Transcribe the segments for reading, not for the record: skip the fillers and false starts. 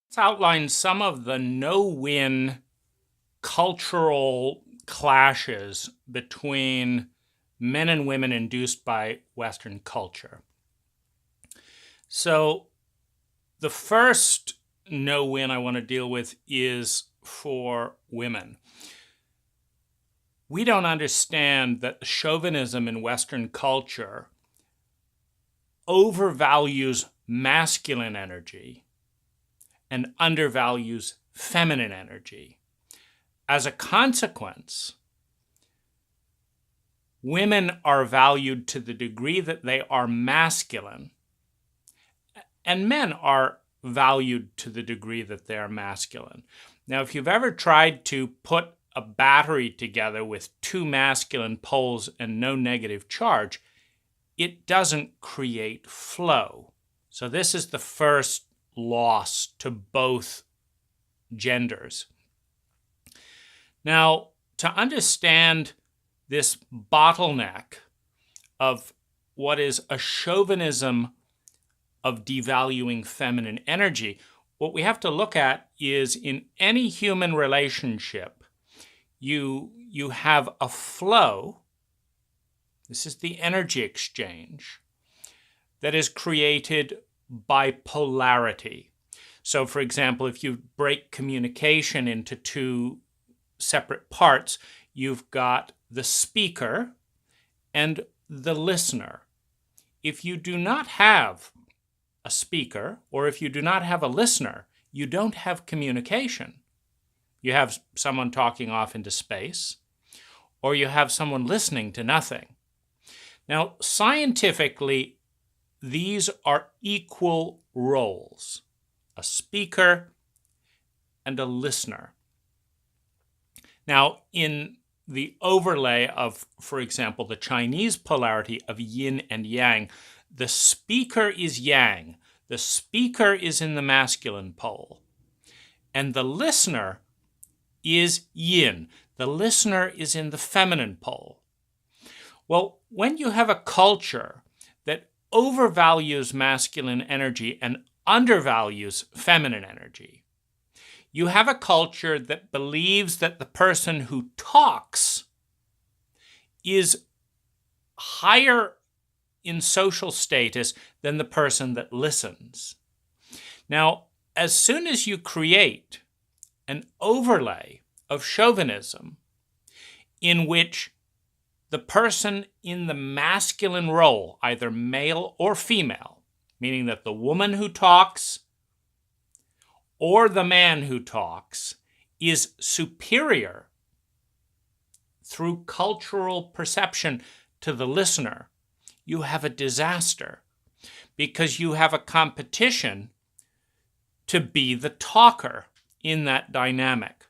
Let's outline some of the no-win cultural clashes between men and women induced by Western culture. So the first no-win I want to deal with is for women. We don't understand that chauvinism in Western culture overvalues masculine energy and undervalues feminine energy. As a consequence, women are valued to the degree that they are masculine, and men are valued to the degree that they are masculine. Now, if you've ever tried to put a battery together with two masculine poles and no negative charge, it doesn't create flow. So this is the first loss to both genders. Now, to understand this bottleneck of what is a chauvinism of devaluing feminine energy, what we have to look at is in any human relationship, you have a flow. This is the energy exchange that is created by polarity. So, for example, if you break communication into two separate parts, you've got the speaker and the listener. If you do not have a speaker, or if you do not have a listener, you don't have communication. You have someone talking off into space, or you have someone listening to nothing. Now, scientifically, these are equal roles, a speaker and a listener. Now, in the overlay of, for example, the Chinese polarity of yin and yang, the speaker is yang, the speaker is in the masculine pole, and the listener is yin, the listener is in the feminine pole. Well, when you have a culture that overvalues masculine energy and undervalues feminine energy, you have a culture that believes that the person who talks is higher in social status than the person that listens. Now, as soon as you create an overlay of chauvinism in which the person in the masculine role, either male or female, meaning that the woman who talks or the man who talks is superior through cultural perception to the listener, you have a disaster, because you have a competition to be the talker in that dynamic.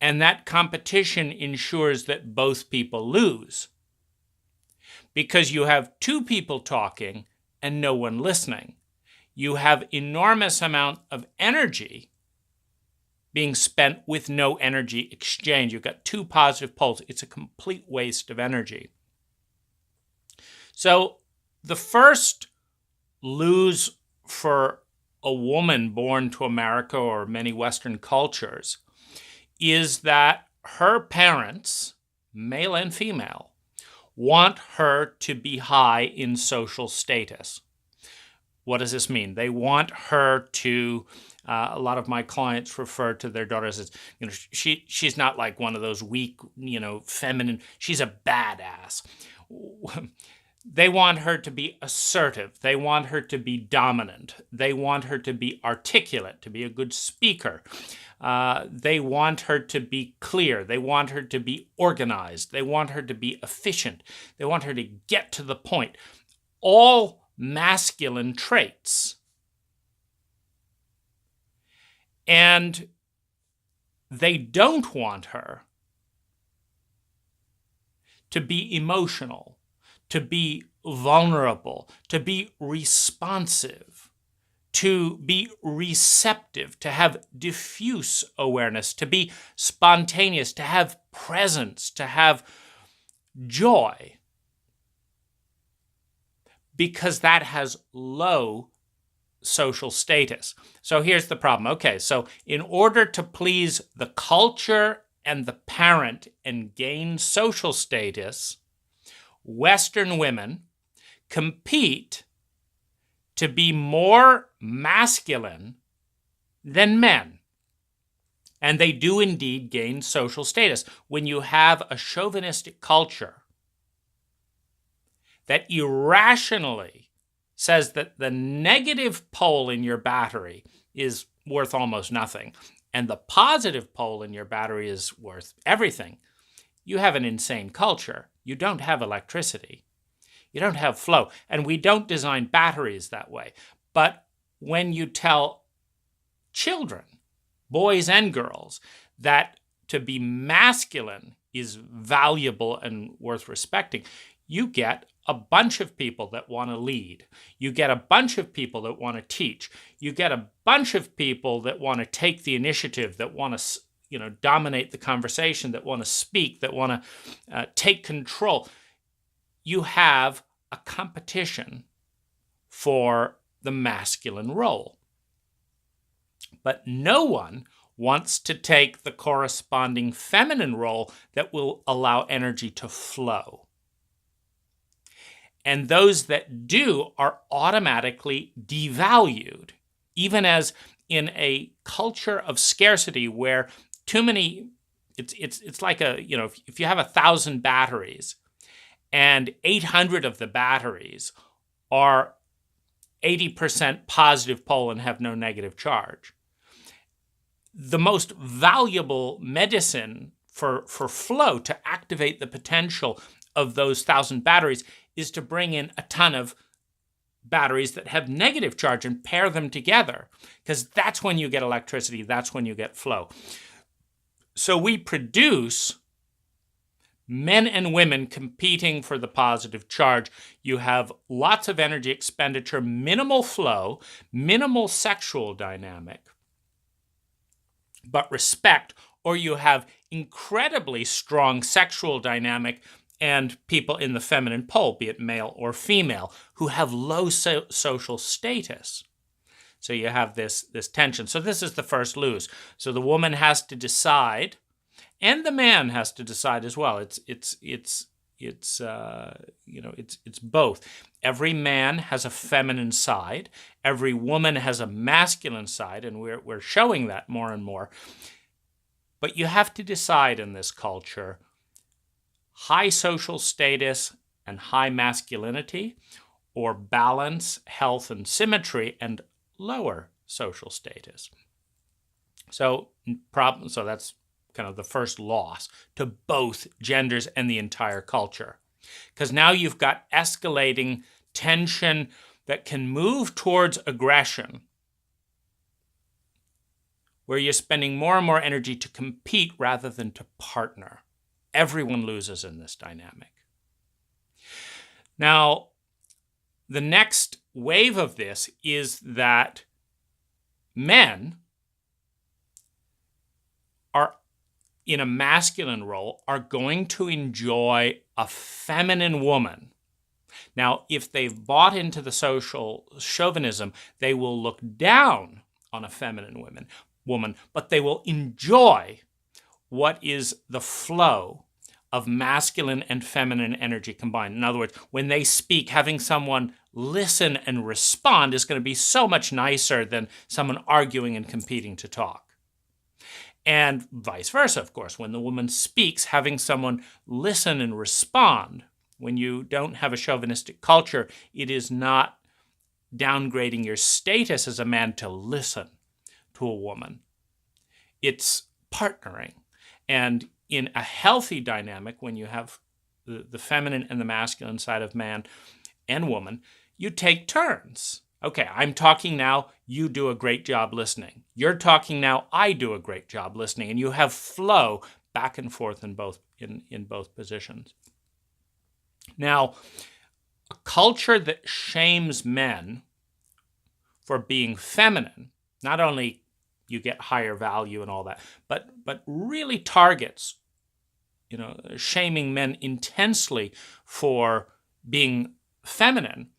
And that competition ensures that both people lose, because you have two people talking and no one listening. You have enormous amount of energy being spent with no energy exchange. You've got two positive poles. It's a complete waste of energy. So the first lose for a woman born to America or many Western cultures is that her parents, male and female, want her to be high in social status. What does this mean? They want her to, a lot of my clients refer to their daughters as, she's not like one of those weak, feminine, she's a badass. They want her to be assertive. They want her to be dominant. They want her to be articulate, to be a good speaker. They want her to be clear. They want her to be organized. They want her to be efficient. They want her to get to the point. All masculine traits. And they don't want her to be emotional, to be vulnerable, to be responsive, to be receptive, to have diffuse awareness, to be spontaneous, to have presence, to have joy. because that has low social status. So here's the problem. Okay, so in order to please the culture and the parent and gain social status, Western women compete to be more masculine than men. And they do indeed gain social status. When you have a chauvinistic culture that irrationally says that the negative pole in your battery is worth almost nothing, and the positive pole in your battery is worth everything, you have an insane culture. You don't have electricity. You don't have flow. And we don't design batteries that way. But when you tell children, boys and girls, that to be masculine is valuable and worth respecting, you get a bunch of people that want to lead. You get a bunch of people that want to teach. You get a bunch of people that want to take the initiative, that want to, dominate the conversation, that want to speak, that want to take control. You have a competition for the masculine role. But no one wants to take the corresponding feminine role that will allow energy to flow. And those that do are automatically devalued, even as in a culture of scarcity where too many, it's like if you have 1,000 batteries and 800 of the batteries are 80% positive pole and have no negative charge, the most valuable medicine for flow to activate the potential of those 1,000 batteries is to bring in a ton of batteries that have negative charge and pair them together, because that's when you get electricity, that's when you get flow. So we produce men and women competing for the positive charge. You have lots of energy expenditure, minimal flow, minimal sexual dynamic, but respect, or you have incredibly strong sexual dynamic and people in the feminine pole, be it male or female, who have low social status. So you have this tension. So this is the first lose. So the woman has to decide, and the man has to decide as well. It's both. Every man has a feminine side. Every woman has a masculine side, and we're showing that more and more. But you have to decide in this culture: high social status and high masculinity, or balance, health, and symmetry, and lower social status. So that's kind of the first loss to both genders and the entire culture. Because now you've got escalating tension that can move towards aggression, where you're spending more and more energy to compete rather than to partner. Everyone loses in this dynamic. Now, the next wave of this is that men are in a masculine role are going to enjoy a feminine woman. Now, if they've bought into the social chauvinism, they will look down on a feminine woman, but they will enjoy what is the flow of masculine and feminine energy combined. In other words, when they speak, having someone listen and respond is going to be so much nicer than someone arguing and competing to talk. And vice versa, of course. When the woman speaks, having someone listen and respond, when you don't have a chauvinistic culture, it is not downgrading your status as a man to listen to a woman. It's partnering. And in a healthy dynamic, when you have the feminine and the masculine side of man and woman, you take turns. Okay, I'm talking now, you do a great job listening. You're talking now, I do a great job listening. And you have flow back and forth in both positions. Now, a culture that shames men for being feminine, not only you get higher value and all that, but really targets, shaming men intensely for being feminine,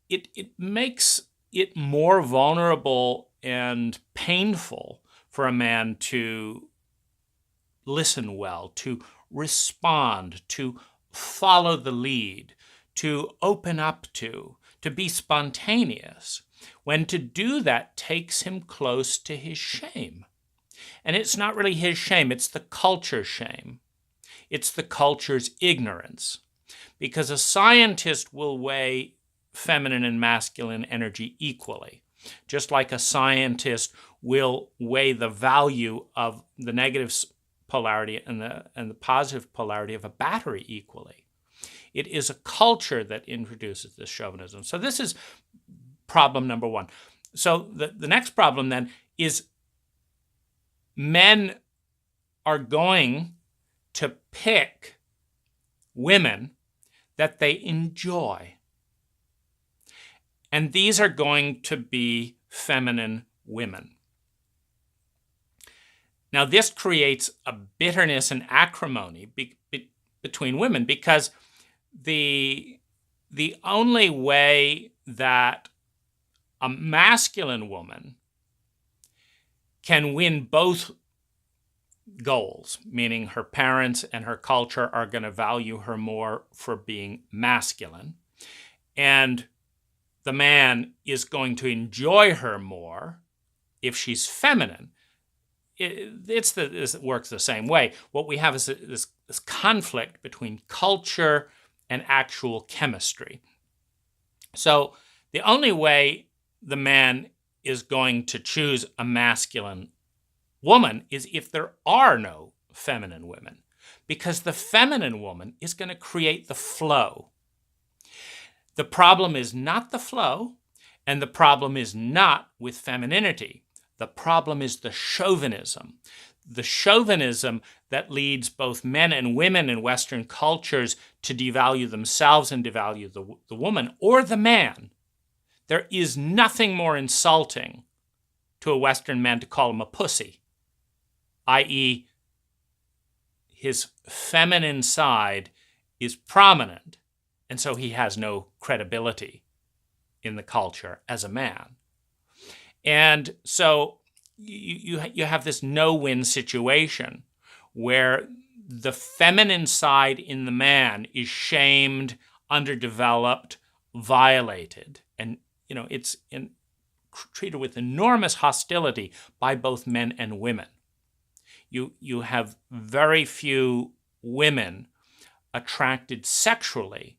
it makes it more vulnerable and painful for a man to listen well, to respond, to follow the lead, to open up to be spontaneous, when to do that takes him close to his shame. And it's not really his shame, it's the culture's shame. It's the culture's ignorance. Because a scientist will weigh feminine and masculine energy equally, just like a scientist will weigh the value of the negative polarity and the positive polarity of a battery equally. It is a culture that introduces this chauvinism. So this is problem number one. So the next problem then is men are going to pick women that they enjoy. And these are going to be feminine women. Now, this creates a bitterness and acrimony between women, because the only way that a masculine woman can win both goals, meaning her parents and her culture are going to value her more for being masculine, and the man is going to enjoy her more if she's feminine. It works the same way. What we have is this conflict between culture and actual chemistry. So the only way the man is going to choose a masculine woman is if there are no feminine women, because the feminine woman is going to create the flow. The problem is not the flow, and the problem is not with femininity. The problem is the chauvinism. The chauvinism that leads both men and women in Western cultures to devalue themselves and devalue the woman or the man. There is nothing more insulting to a Western man to call him a pussy, i.e., his feminine side is prominent, and so he has no credibility in the culture as a man. And so you have this no-win situation where the feminine side in the man is shamed, underdeveloped, violated, and it's treated with enormous hostility by both men and women. You have very few women attracted sexually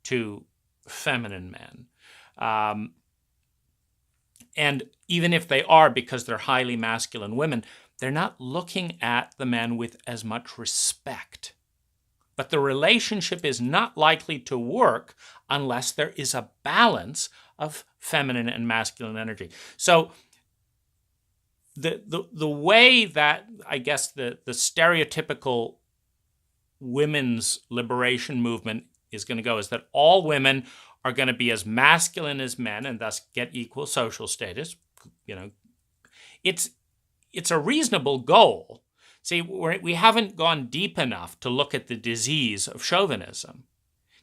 to feminine men. And even if they are, because they're highly masculine women, they're not looking at the men with as much respect. But the relationship is not likely to work unless there is a balance of feminine and masculine energy. So the way that, I guess, the stereotypical women's liberation movement is going to go is that all women are going to be as masculine as men and thus get equal social status. It's a reasonable goal. See, we haven't gone deep enough to look at the disease of chauvinism,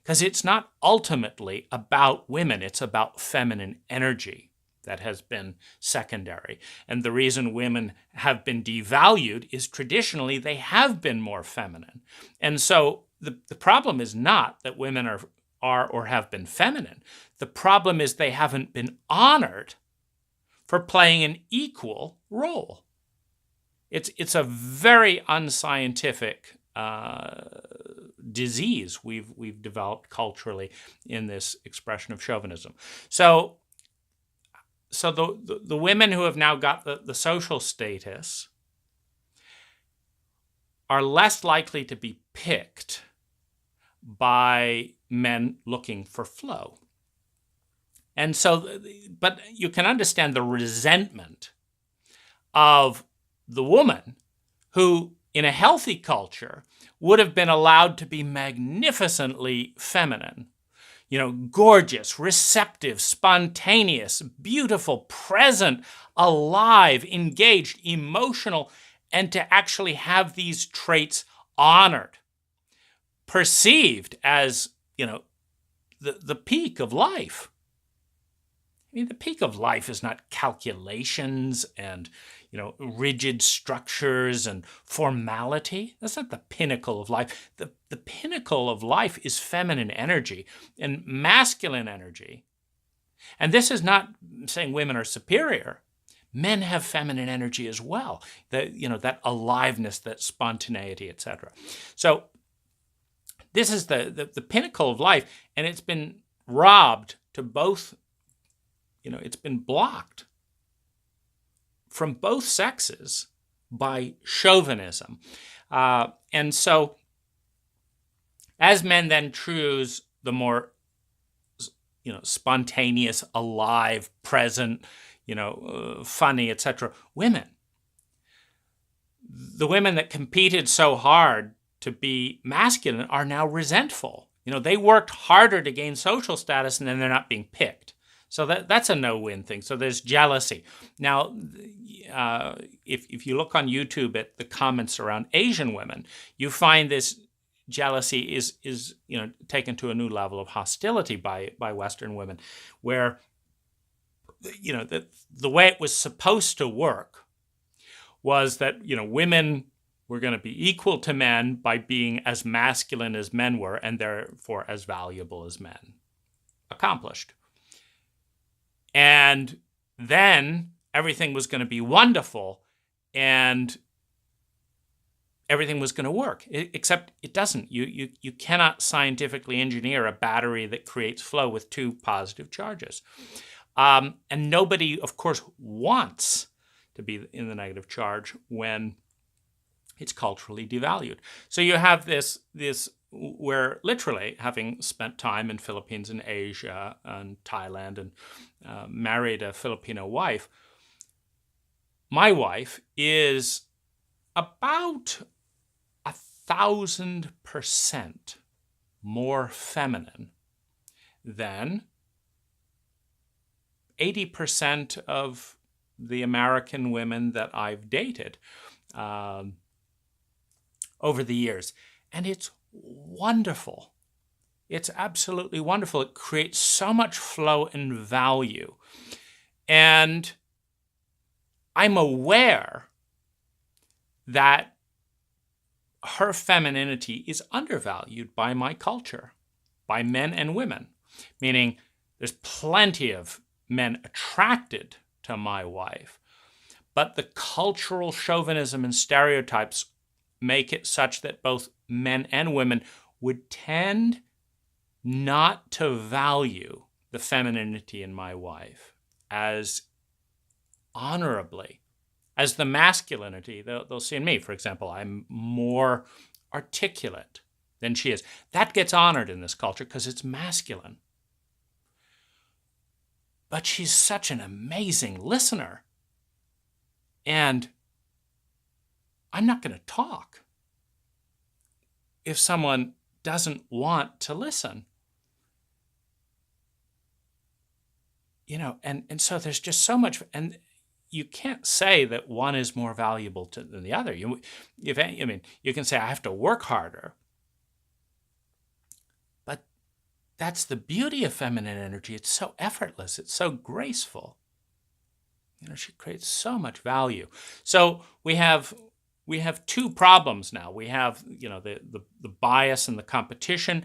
because it's not ultimately about women. It's about feminine energy that has been secondary. And the reason women have been devalued is traditionally they have been more feminine. And so the problem is not that women are or have been feminine. The problem is they haven't been honored for playing an equal role. It's a very unscientific disease we've developed culturally in this expression of chauvinism. So the women who have now got the social status are less likely to be picked by men looking for flow. And so, but you can understand the resentment of the woman who, in a healthy culture, would have been allowed to be magnificently feminine. Gorgeous, receptive, spontaneous, beautiful, present, alive, engaged, emotional, and to actually have these traits honored, perceived as, the peak of life. mean, the peak of life is not calculations and, rigid structures and formality. That's not the pinnacle of life. The pinnacle of life is feminine energy and masculine energy. And this is not saying women are superior. Men have feminine energy as well. That aliveness, that spontaneity, etc. So this is the pinnacle of life, and it's been robbed to both, it's been blocked from both sexes by chauvinism. And so as men then choose the more, spontaneous, alive, present, funny, etc., the women that competed so hard to be masculine are now resentful. They worked harder to gain social status, and then they're not being picked. So that's a no-win thing. So there's jealousy. Now, if you look on YouTube at the comments around Asian women, you find this jealousy is taken to a new level of hostility by Western women, where the way it was supposed to work was that women were going to be equal to men by being as masculine as men were, and therefore as valuable as men. Accomplished. And then everything was going to be wonderful, and everything was going to work, except it doesn't. You cannot scientifically engineer a battery that creates flow with two positive charges. And nobody, of course, wants to be in the negative charge when it's culturally devalued. So you have this where literally, having spent time in Philippines and Asia and Thailand and married a Filipino wife, my wife is about 1,000% more feminine than 80% of the American women that I've dated over the years. And it's wonderful. It's absolutely wonderful. It creates so much flow and value. And I'm aware that her femininity is undervalued by my culture, by men and women, meaning there's plenty of men attracted to my wife, but the cultural chauvinism and stereotypes make it such that both men and women would tend not to value the femininity in my wife as honorably as the masculinity they'll see in me. For example, I'm more articulate than she is. That gets honored in this culture because it's masculine. But she's such an amazing listener. And I'm not going to talk if someone doesn't want to listen. And so there's just so much, and you can't say that one is more valuable than the other. You can say I have to work harder, but that's the beauty of feminine energy. It's so effortless. It's so graceful. She creates so much value. So we have two problems now. We have the bias and the competition.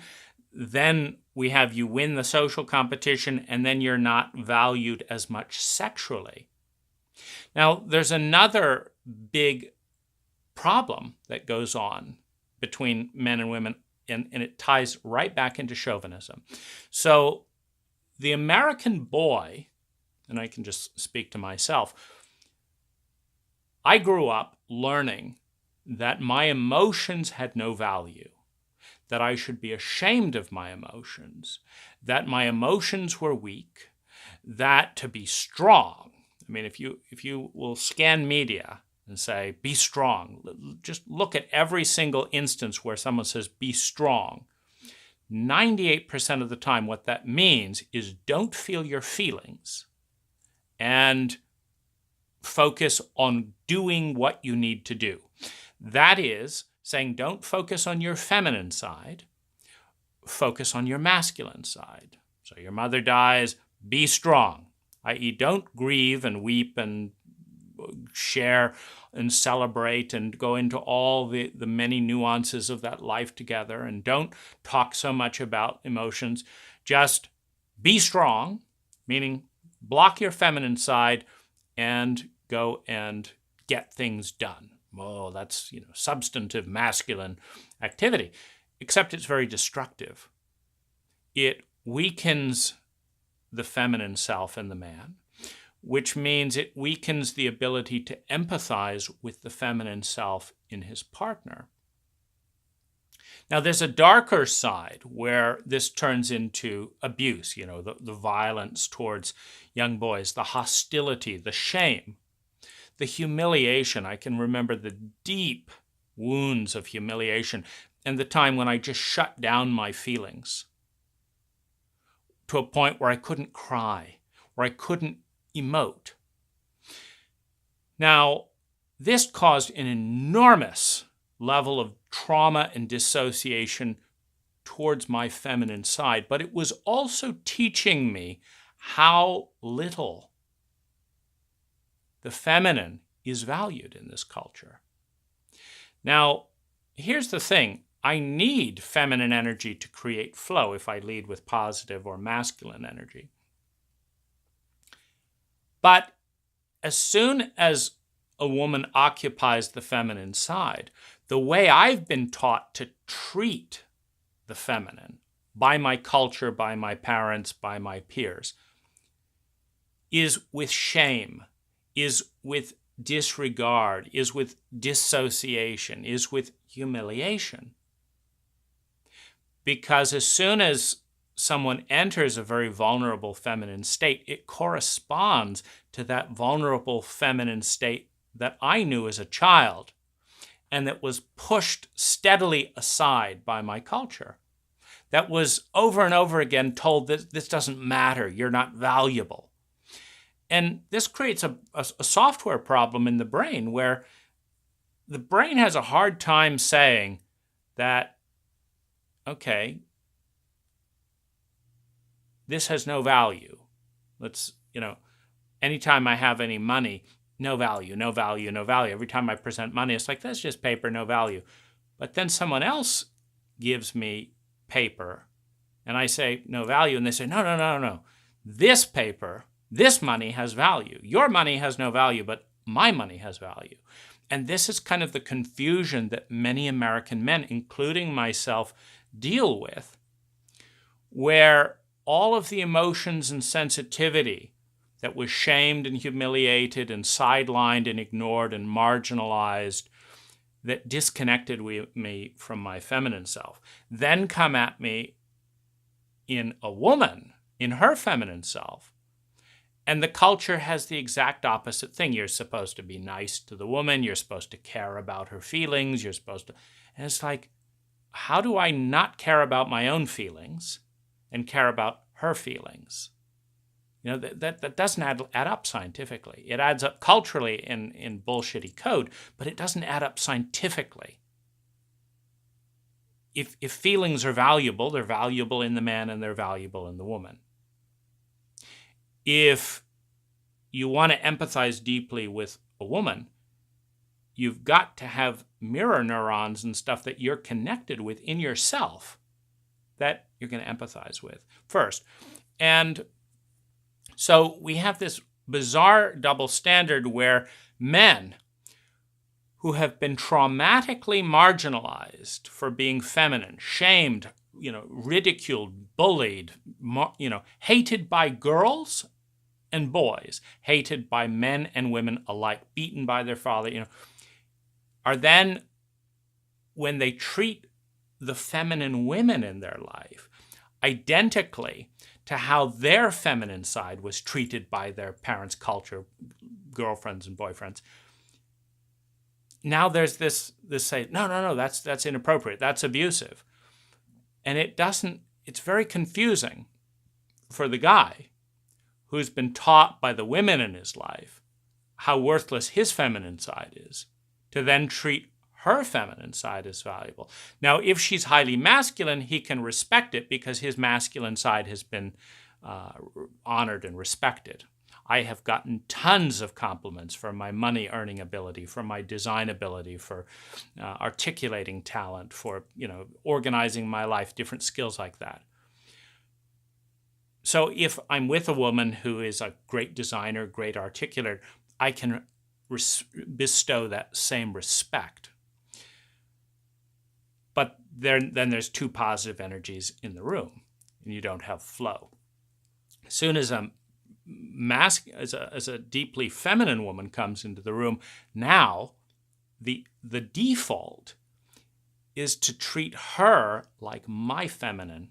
Then we have you win the social competition, and then you're not valued as much sexually. Now, there's another big problem that goes on between men and women, and it ties right back into chauvinism. So the American boy, and I can just speak to myself, I grew up learning that my emotions had no value, that I should be ashamed of my emotions, that my emotions were weak, that to be strong. I mean, if you will scan media and say, be strong, just look at every single instance where someone says, be strong. 98% of the time, what that means is don't feel your feelings and focus on doing what you need to do. That is saying don't focus on your feminine side, focus on your masculine side. So your mother dies, be strong. i.e., don't grieve and weep and share and celebrate and go into all the many nuances of that life together, and don't talk so much about emotions. Just be strong, meaning block your feminine side and go and get things done. Oh, that's, substantive masculine activity, except it's very destructive. It weakens the feminine self in the man, which means it weakens the ability to empathize with the feminine self in his partner. Now, there's a darker side where this turns into abuse, the violence towards young boys, the hostility, the shame, the humiliation. I can remember the deep wounds of humiliation and the time when I just shut down my feelings to a point where I couldn't cry, where I couldn't emote. Now, this caused an enormous level of trauma and dissociation towards my feminine side, but it was also teaching me how little the feminine is valued in this culture. Now, here's the thing. I need feminine energy to create flow if I lead with positive or masculine energy. But as soon as a woman occupies the feminine side, the way I've been taught to treat the feminine by my culture, by my parents, by my peers, is with shame, is with disregard, is with dissociation, is with humiliation. Because as soon as someone enters a very vulnerable feminine state, it corresponds to that vulnerable feminine state that I knew as a child and that was pushed steadily aside by my culture. That was over and over again told that this doesn't matter, you're not valuable. And this creates a software problem in the brain where the brain has a hard time saying that, okay, this has no value. Anytime I have any money, no value, no value, no value. Every time I present money, it's like, that's just paper, no value. But then someone else gives me paper and I say, no value. And they say, no. This paper, this money has value. Your money has no value, but my money has value. And this is kind of the confusion that many American men, including myself, deal with, where all of the emotions and sensitivity that was shamed and humiliated and sidelined and ignored and marginalized, that disconnected me from my feminine self, then come at me in a woman, in her feminine self. And the culture has the exact opposite thing. You're supposed to be nice to the woman. You're supposed to care about her feelings. You're supposed to... And it's like, how do I not care about my own feelings and care about her feelings? That doesn't add up scientifically. It adds up culturally in bullshitty code, but it doesn't add up scientifically. If feelings are valuable, they're valuable in the man and they're valuable in the woman. If you want to empathize deeply with a woman, you've got to have mirror neurons and stuff that you're connected with in yourself that you're going to empathize with first. And so we have this bizarre double standard where men who have been traumatically marginalized for being feminine, shamed, ridiculed, bullied, hated by girls and boys, hated by men and women alike, beaten by their father, are then, when they treat the feminine women in their life identically to how their feminine side was treated by their parents' culture, girlfriends and boyfriends. Now there's this say, no, that's inappropriate, that's abusive. And it's very confusing for the guy who's been taught by the women in his life how worthless his feminine side is, to then treat her feminine side as valuable. Now, if she's highly masculine, he can respect it because his masculine side has been honored and respected. I have gotten tons of compliments for my money earning ability, for my design ability, for articulating talent, for organizing my life, different skills like that. So if I'm with a woman who is a great designer, great articulator, I can bestow that same respect. But then there's two positive energies in the room, and you don't have flow. As soon as as a deeply feminine woman comes into the room, now the default is to treat her like my feminine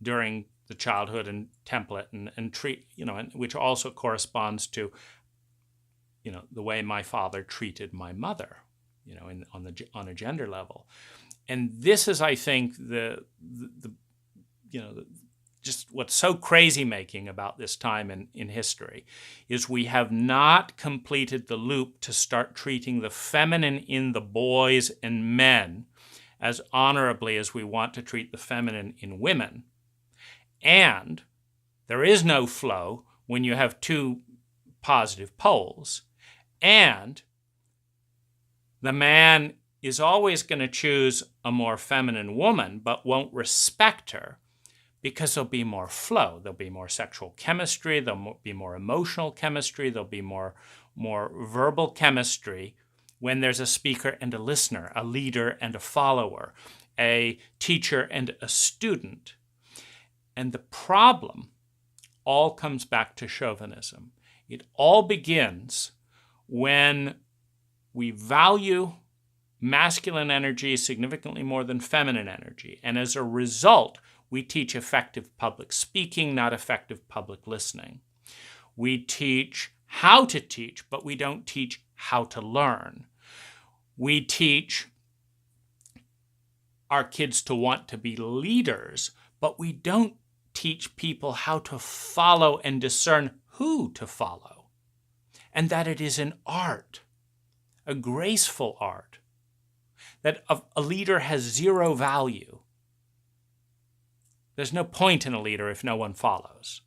during the childhood and template, and treat, which also corresponds to, the way my father treated my mother, on a gender level. And this is, I think, just what's so crazy making about this time in history is we have not completed the loop to start treating the feminine in the boys and men as honorably as we want to treat the feminine in women. And there is no flow when you have two positive poles. And the man is always going to choose a more feminine woman, but won't respect her because there'll be more flow. There'll be more sexual chemistry. There'll be more emotional chemistry. There'll be more verbal chemistry when there's a speaker and a listener, a leader and a follower, a teacher and a student. And the problem all comes back to chauvinism. It all begins when we value masculine energy significantly more than feminine energy. And as a result, we teach effective public speaking, not effective public listening. We teach how to teach, but we don't teach how to learn. We teach our kids to want to be leaders, but we don't teach people how to follow and discern who to follow, and that it is an art, a graceful art, that a leader has zero value. There's no point in a leader if no one follows.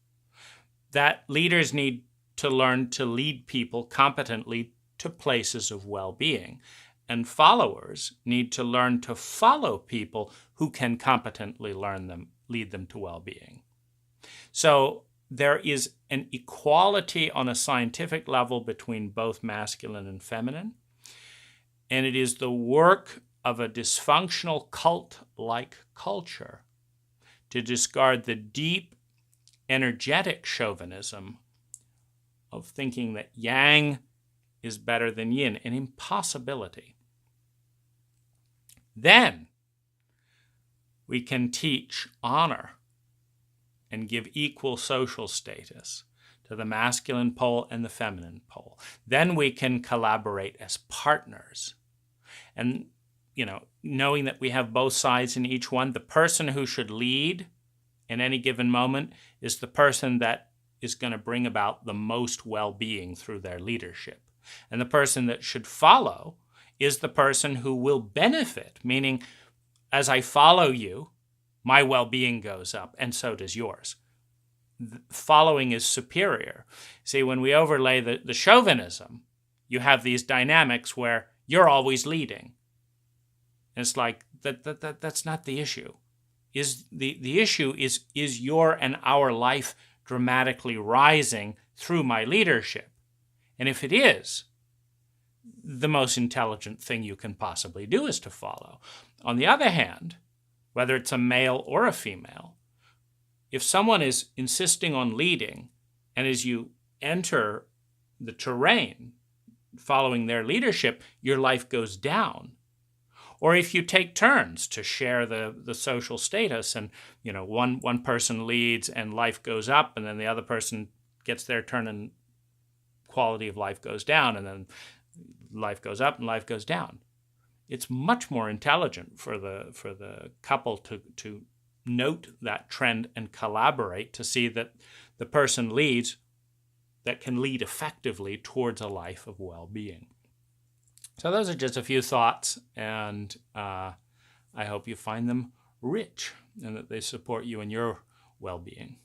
That leaders need to learn to lead people competently to places of well-being, and followers need to learn to follow people who can competently lead them to well-being. So there is an equality on a scientific level between both masculine and feminine, and it is the work of a dysfunctional cult-like culture to discard the deep, energetic chauvinism of thinking that yang is better than yin, an impossibility. Then we can teach honor and give equal social status to the masculine pole and the feminine pole. Then we can collaborate as partners. And, knowing that we have both sides in each one, the person who should lead in any given moment is the person that is going to bring about the most well-being through their leadership. And the person that should follow is the person who will benefit, meaning as I follow you, my well-being goes up, and so does yours. Following is superior. See, when we overlay the chauvinism, you have these dynamics where you're always leading. And it's like, that's not the issue. The issue is your and our life dramatically rising through my leadership? And if it is, the most intelligent thing you can possibly do is to follow. On the other hand, whether it's a male or a female, if someone is insisting on leading, and as you enter the terrain following their leadership, your life goes down. Or if you take turns to share the social status, and one person leads and life goes up, and then the other person gets their turn and quality of life goes down, and then life goes up and life goes down. It's much more intelligent for the couple to note that trend and collaborate to see that the person leads that can lead effectively towards a life of well-being. So those are just a few thoughts, and I hope you find them rich and that they support you in your well-being.